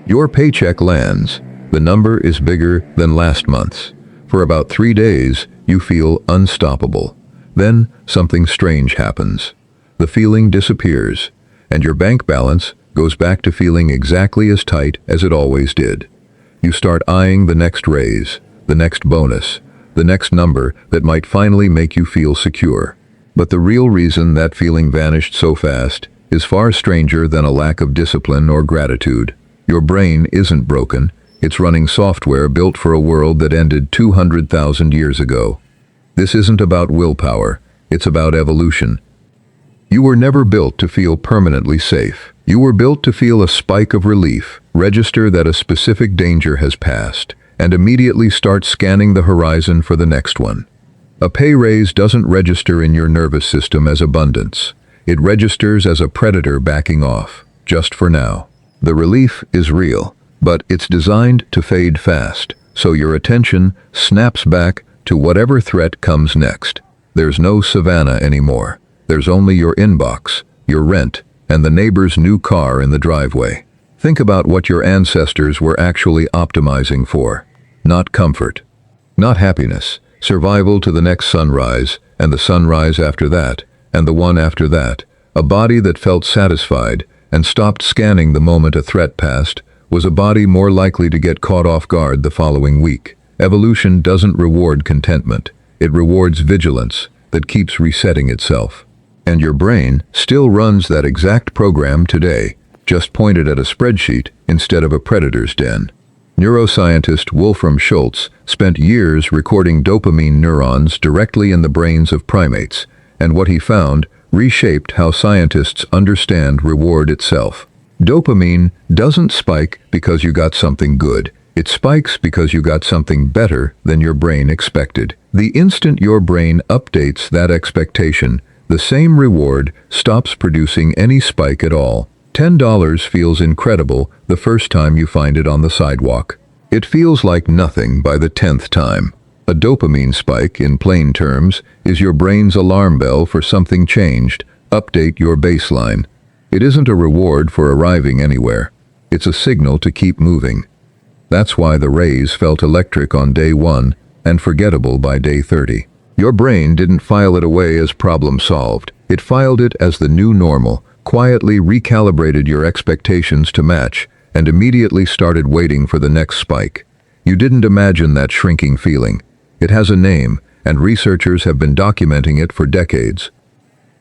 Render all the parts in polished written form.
Your paycheck lands. The number is bigger than last month's. For about 3 days, you feel unstoppable. Then, something strange happens. The feeling disappears, and your bank balance goes back to feeling exactly as tight as it always did. You start eyeing the next raise, the next bonus, the next number that might finally make you feel secure. But the real reason that feeling vanished so fast is far stranger than a lack of discipline or gratitude. Your brain isn't broken. It's running software built for a world that ended 200,000 years ago. This isn't about willpower. It's about evolution. You were never built to feel permanently safe. You were built to feel a spike of relief, register that a specific danger has passed, and immediately start scanning the horizon for the next one. A pay raise doesn't register in your nervous system as abundance. It registers as a predator backing off, just for now. The relief is real, but it's designed to fade fast, so your attention snaps back to whatever threat comes next. There's no savannah anymore. There's only your inbox, your rent, and the neighbor's new car in the driveway. Think about what your ancestors were actually optimizing for. Not comfort, not happiness, survival to the next sunrise, and the sunrise after that, and the one after that. A body that felt satisfied and stopped scanning the moment a threat passed was a body more likely to get caught off guard the following week. Evolution doesn't reward contentment. It rewards vigilance that keeps resetting itself. And your brain still runs that exact program today, just pointed at a spreadsheet instead of a predator's den. Neuroscientist Wolfram Schultz spent years recording dopamine neurons directly in the brains of primates, and what he found reshaped how scientists understand reward itself. Dopamine doesn't spike because you got something good. It spikes because you got something better than your brain expected. The instant your brain updates that expectation, the same reward stops producing any spike at all. $10 feels incredible the first time you find it on the sidewalk. It feels like nothing by the 10th time. A dopamine spike, in plain terms, is your brain's alarm bell for something changed. Update your baseline. It isn't a reward for arriving anywhere. It's a signal to keep moving. That's why the raise felt electric on day 1 and forgettable by day 30. Your brain didn't file it away as problem solved. It filed it as the new normal, quietly recalibrated your expectations to match, and immediately started waiting for the next spike. You didn't imagine that shrinking feeling. It has a name, and researchers have been documenting it for decades.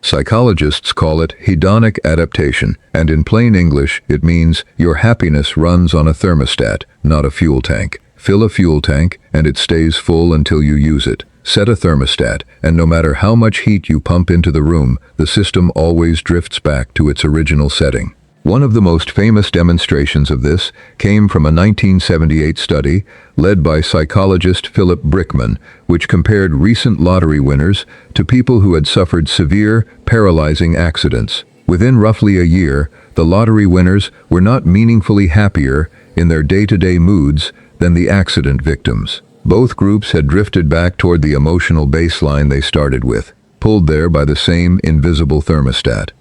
Psychologists call it hedonic adaptation, and in plain English, it means your happiness runs on a thermostat, not a fuel tank. Fill a fuel tank, and it stays full until you use it. Set a thermostat, and no matter how much heat you pump into the room, the system always drifts back to its original setting. One of the most famous demonstrations of this came from a 1978 study led by psychologist Philip Brickman, which compared recent lottery winners to people who had suffered severe, paralyzing accidents. Within roughly a year, the lottery winners were not meaningfully happier in their day-to-day moods than the accident victims. Both groups had drifted back toward the emotional baseline they started with, pulled there by the same invisible thermostat.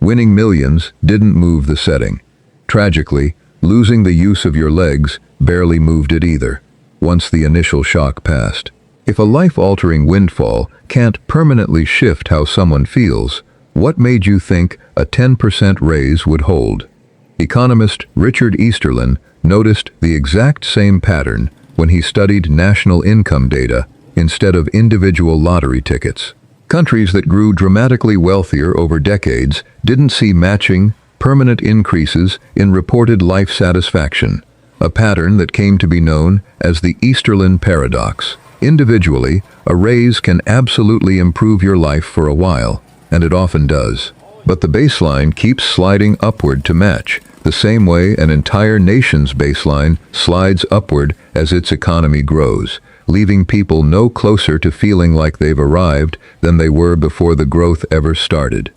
Winning millions didn't move the setting. Tragically, losing the use of your legs barely moved it either, once the initial shock passed. If a life-altering windfall can't permanently shift how someone feels, what made you think a 10% raise would hold? Economist Richard Easterlin noticed the exact same pattern when he studied national income data instead of individual lottery tickets. Countries that grew dramatically wealthier over decades didn't see matching, permanent increases in reported life satisfaction, a pattern that came to be known as the Easterlin paradox. Individually, a raise can absolutely improve your life for a while, and it often does. But the baseline keeps sliding upward to match, the same way an entire nation's baseline slides upward as its economy grows, leaving people no closer to feeling like they've arrived than they were before the growth ever started.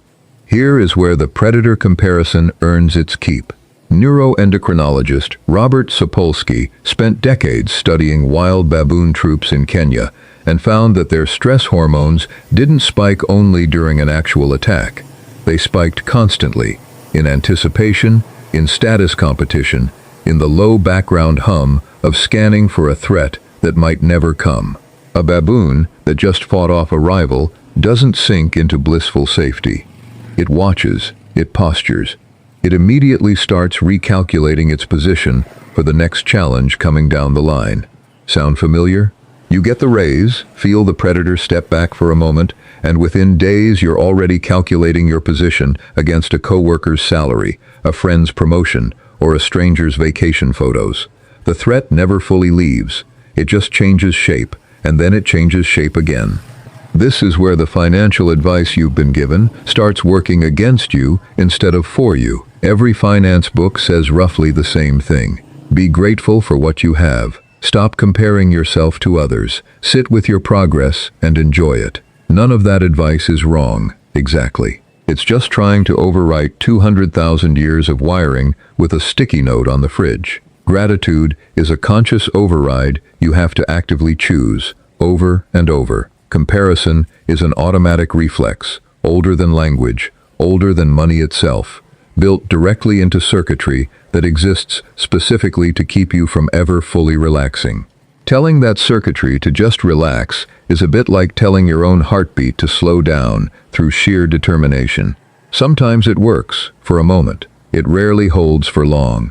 Here is where the predator comparison earns its keep. Neuroendocrinologist Robert Sapolsky spent decades studying wild baboon troops in Kenya and found that their stress hormones didn't spike only during an actual attack. They spiked constantly, in anticipation, in status competition, in the low background hum of scanning for a threat that might never come. A baboon that just fought off a rival doesn't sink into blissful safety. It watches, it postures, it immediately starts recalculating its position for the next challenge coming down the line. Sound familiar? You get the raise, feel the predator step back for a moment, and within days you're already calculating your position against a coworker's salary, a friend's promotion, or a stranger's vacation photos. The threat never fully leaves. It just changes shape, and then it changes shape again. This is where the financial advice you've been given starts working against you instead of for you. Every finance book says roughly the same thing. Be grateful for what you have. Stop comparing yourself to others. Sit with your progress and enjoy it. None of that advice is wrong, exactly. It's just trying to overwrite 200,000 years of wiring with a sticky note on the fridge. Gratitude is a conscious override you have to actively choose, over and over. Comparison is an automatic reflex, older than language, older than money itself, built directly into circuitry that exists specifically to keep you from ever fully relaxing. Telling that circuitry to just relax is a bit like telling your own heartbeat to slow down through sheer determination. Sometimes it works, for a moment. It rarely holds for long.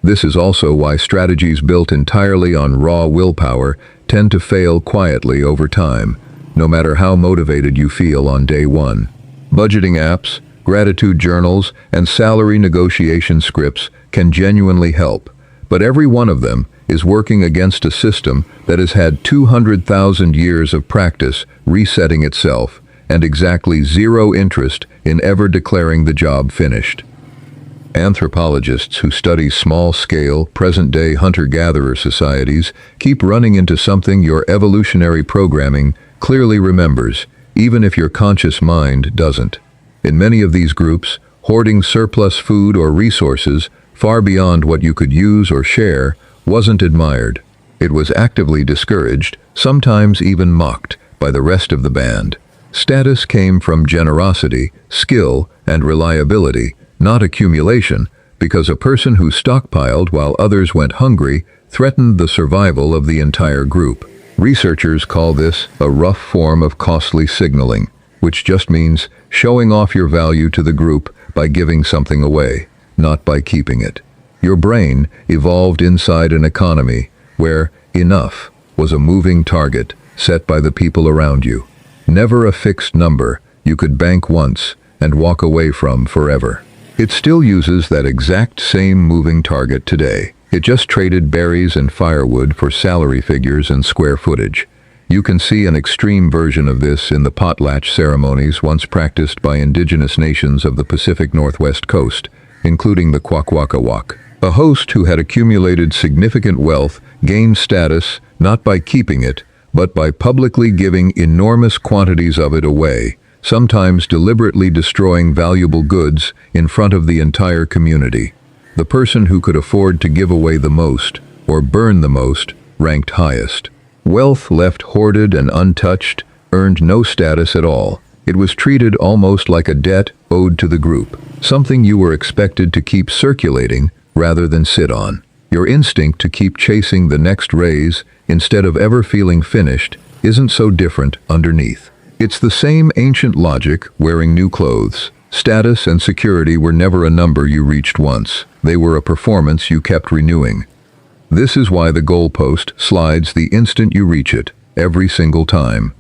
This is also why strategies built entirely on raw willpower tend to fail quietly over time, no matter how motivated you feel on day one. Budgeting apps, gratitude journals, and salary negotiation scripts can genuinely help, but every one of them is working against a system that has had 200,000 years of practice resetting itself and exactly zero interest in ever declaring the job finished. Anthropologists who study small-scale, present-day hunter-gatherer societies keep running into something your evolutionary programming clearly remembers, even if your conscious mind doesn't. In many of these groups, hoarding surplus food or resources far beyond what you could use or share wasn't admired. It was actively discouraged, sometimes even mocked, by the rest of the band. Status came from generosity, skill, and reliability, not accumulation, because a person who stockpiled while others went hungry threatened the survival of the entire group. Researchers call this a rough form of costly signaling, which just means showing off your value to the group by giving something away, not by keeping it. Your brain evolved inside an economy where enough was a moving target set by the people around you. Never a fixed number you could bank once and walk away from forever. It still uses that exact same moving target today. It just traded berries and firewood for salary figures and square footage. You can see an extreme version of this in the potlatch ceremonies once practiced by indigenous nations of the Pacific Northwest coast, including the Kwakwaka'wakw. A host who had accumulated significant wealth gained status not by keeping it, but by publicly giving enormous quantities of it away, sometimes deliberately destroying valuable goods in front of the entire community. The person who could afford to give away the most, or burn the most, ranked highest. Wealth left hoarded and untouched earned no status at all. It was treated almost like a debt owed to the group, something you were expected to keep circulating rather than sit on. Your instinct to keep chasing the next raise instead of ever feeling finished isn't so different underneath. It's the same ancient logic wearing new clothes. Status and security were never a number you reached once. They were a performance you kept renewing. This is why the goalpost slides the instant you reach it, every single time.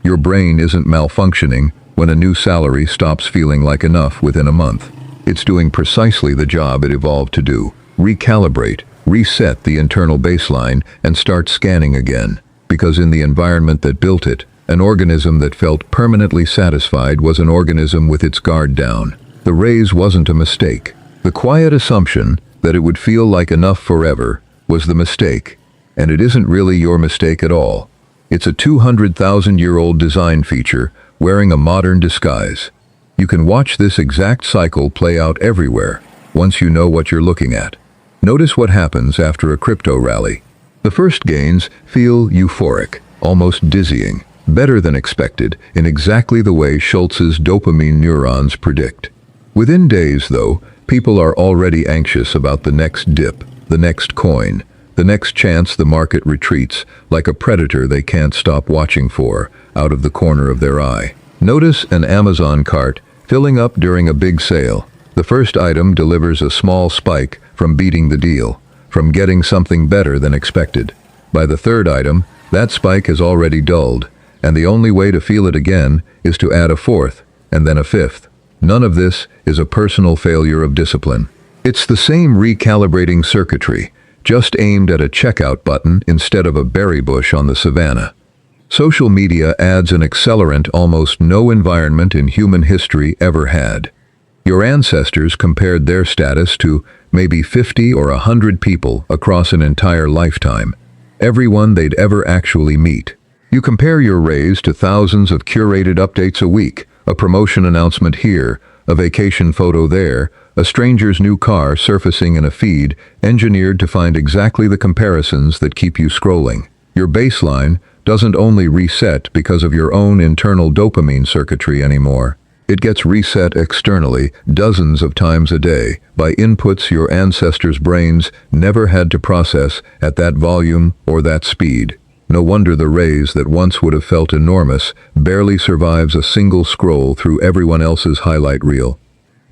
Your brain isn't malfunctioning when a new salary stops feeling like enough within a month. It's doing precisely the job it evolved to do. Recalibrate, reset the internal baseline, and start scanning again. Because in the environment that built it, an organism that felt permanently satisfied was an organism with its guard down. The raise wasn't a mistake. The quiet assumption that it would feel like enough forever was the mistake. And it isn't really your mistake at all. It's a 200,000-year-old design feature wearing a modern disguise. You can watch this exact cycle play out everywhere once you know what you're looking at. Notice what happens after a crypto rally. The first gains feel euphoric, almost dizzying, better than expected in exactly the way Schultz's dopamine neurons predict. Within days, though, people are already anxious about the next dip. the next coin, the next chance. The market retreats, like a predator they can't stop watching for, out of the corner of their eye. Notice an Amazon cart filling up during a big sale. The first item delivers a small spike from beating the deal, from getting something better than expected. By the third item, that spike has already dulled, and the only way to feel it again is to add a fourth, and then a fifth. None of this is a personal failure of discipline. It's the same recalibrating circuitry, just aimed at a checkout button instead of a berry bush on the savannah. Social media adds an accelerant almost no environment in human history ever had. Your ancestors compared their status to maybe 50 or 100 people across an entire lifetime, everyone they'd ever actually meet. You compare your raise to thousands of curated updates a week, a promotion announcement here, a vacation photo there, a stranger's new car surfacing in a feed engineered to find exactly the comparisons that keep you scrolling. Your baseline doesn't only reset because of your own internal dopamine circuitry anymore. It gets reset externally dozens of times a day by inputs your ancestors' brains never had to process at that volume or that speed. No wonder the raise that once would have felt enormous barely survives a single scroll through everyone else's highlight reel.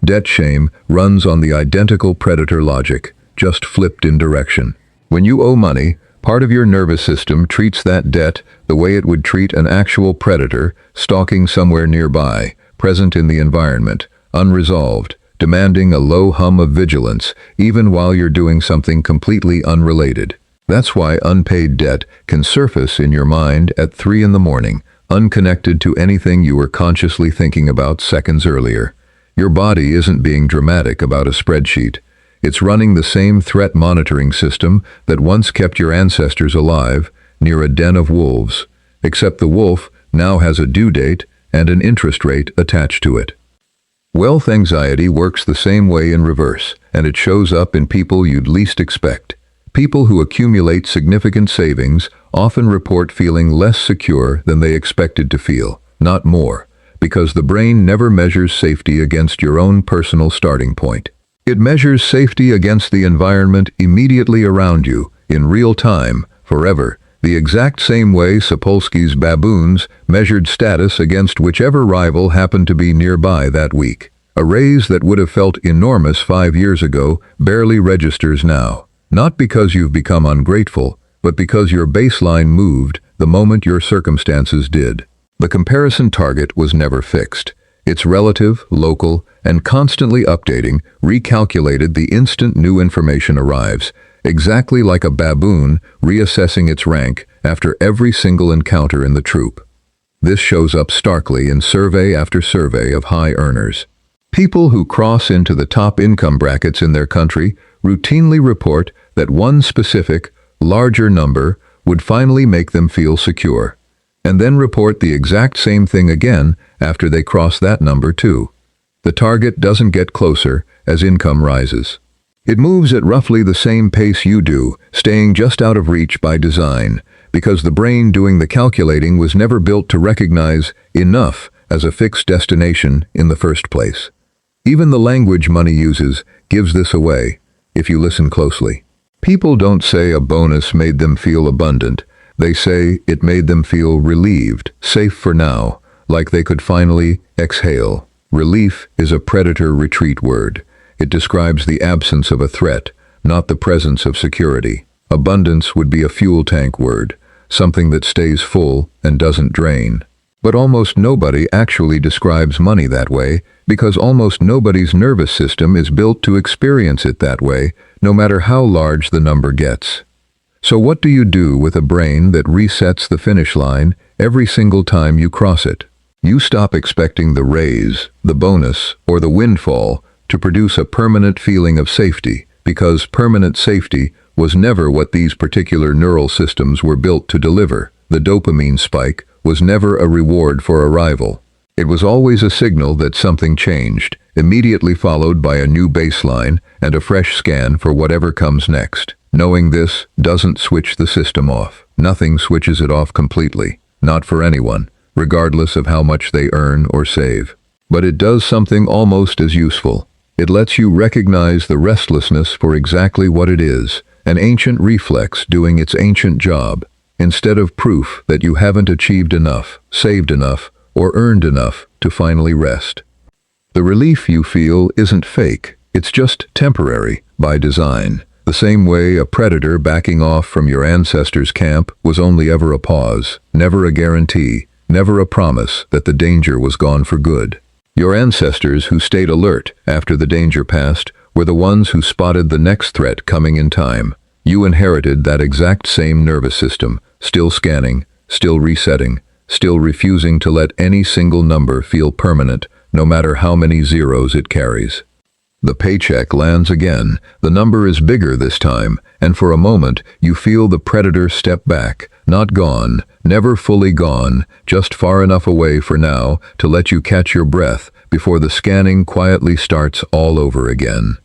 Debt shame runs on the identical predator logic, just flipped in direction. When you owe money, part of your nervous system treats that debt the way it would treat an actual predator stalking somewhere nearby, present in the environment, unresolved, demanding a low hum of vigilance, even while you're doing something completely unrelated. That's why unpaid debt can surface in your mind at 3 in the morning, unconnected to anything you were consciously thinking about seconds earlier. Your body isn't being dramatic about a spreadsheet. It's running the same threat monitoring system that once kept your ancestors alive, near a den of wolves, except the wolf now has a due date and an interest rate attached to it. Wealth anxiety works the same way in reverse, and it shows up in people you'd least expect. People who accumulate significant savings often report feeling less secure than they expected to feel, not more, because the brain never measures safety against your own personal starting point. It measures safety against the environment immediately around you, in real time, forever, the exact same way Sapolsky's baboons measured status against whichever rival happened to be nearby that week. A raise that would have felt enormous 5 years ago barely registers now. Not because you've become ungrateful, but because your baseline moved the moment your circumstances did. The comparison target was never fixed. It's relative, local, and constantly updating, recalculated the instant new information arrives, exactly like a baboon reassessing its rank after every single encounter in the troop. This shows up starkly in survey after survey of high earners. People who cross into the top income brackets in their country routinely report that one specific, larger number would finally make them feel secure, and then report the exact same thing again after they cross that number too. The target doesn't get closer as income rises. It moves at roughly the same pace you do, staying just out of reach by design, because the brain doing the calculating was never built to recognize enough as a fixed destination in the first place. Even the language money uses gives this away, if you listen closely. People don't say a bonus made them feel abundant. They say it made them feel relieved, safe for now, like they could finally exhale. Relief is a predator retreat word. It describes the absence of a threat, not the presence of security. Abundance would be a fuel tank word, something that stays full and doesn't drain. But almost nobody actually describes money that way, because almost nobody's nervous system is built to experience it that way, no matter how large the number gets. So what do you do with a brain that resets the finish line every single time you cross it? You stop expecting the raise, the bonus, or the windfall to produce a permanent feeling of safety, because permanent safety was never what these particular neural systems were built to deliver. The dopamine spike was never a reward for arrival. It was always a signal that something changed, immediately followed by a new baseline and a fresh scan for whatever comes next. Knowing this doesn't switch the system off. Nothing switches it off completely. Not for anyone, regardless of how much they earn or save. But it does something almost as useful. It lets you recognize the restlessness for exactly what it is, an ancient reflex doing its ancient job, instead of proof that you haven't achieved enough, saved enough, or earned enough to finally rest. The relief you feel isn't fake, it's just temporary, by design. The same way a predator backing off from your ancestors' camp was only ever a pause, never a guarantee, never a promise that the danger was gone for good. Your ancestors who stayed alert after the danger passed were the ones who spotted the next threat coming in time. You inherited that exact same nervous system, still scanning, still resetting, still refusing to let any single number feel permanent, no matter how many zeros it carries. The paycheck lands again. The number is bigger this time, and for a moment you feel the predator step back, not gone, never fully gone, just far enough away for now to let you catch your breath before the scanning quietly starts all over again.